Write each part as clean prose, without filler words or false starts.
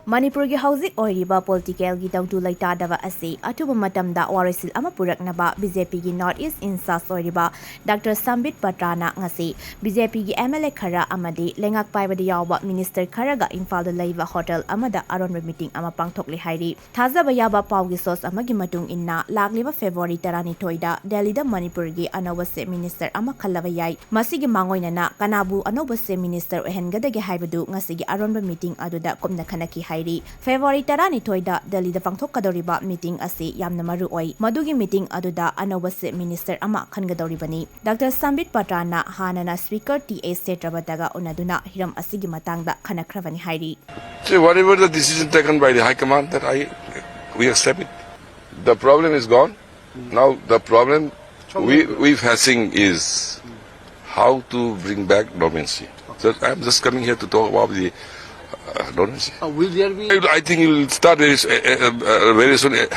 Manipur gi hauzik oiriba political gi tawdu laitadaba ase atuba matamda warisil ama puraknaba BJP gi North East in South oiriba Dr. Sambit Patra na ngasi BJP gi MLA khara amadi lengak paibadi yawba Minister Kharaga Imphal da laiba hotel Amada aronba meeting ama Pangthokhre Hairi thazaba yaba pawgi sos amagi matung inna lagliba February 12 da Delhi da Manipur gi anoba se minister ama khallaba yai masigi mangoina na kanabu anoba se minister ohengada gi haibadu ngasi gi aronba meeting aduda komna khanaki Hairi February 12 da Delhi da pangthokadoriba meeting ase yamna maru oi madugi meeting aduda anoba se minister ama khangadoribani Dr. Sambit Patra na hanana speaker TA Setrabadaga unaduna hiram asigi matangda khanakravani Hairi. So whatever the decision taken by the High Command that we accept it. The problem is gone. Now the problem we're facing is how to bring back dormancy. So I'm just coming here to talk about the dormancy. Will there be? I think it will start very soon at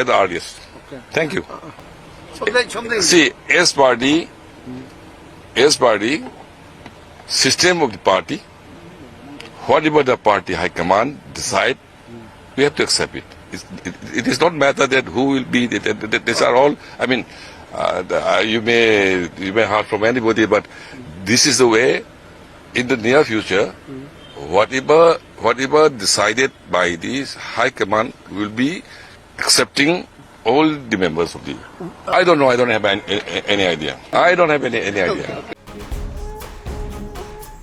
the earliest. Okay. Thank you. Something. See, as party, system of the party, whatever the party high command decide, we have to accept it. It is not matter that who will be. These are all. I mean, you may hear from anybody, but this is the way. In the near future, whatever decided by this high command will be accepting all the members of the. I don't know. I don't have any idea. I don't have any idea.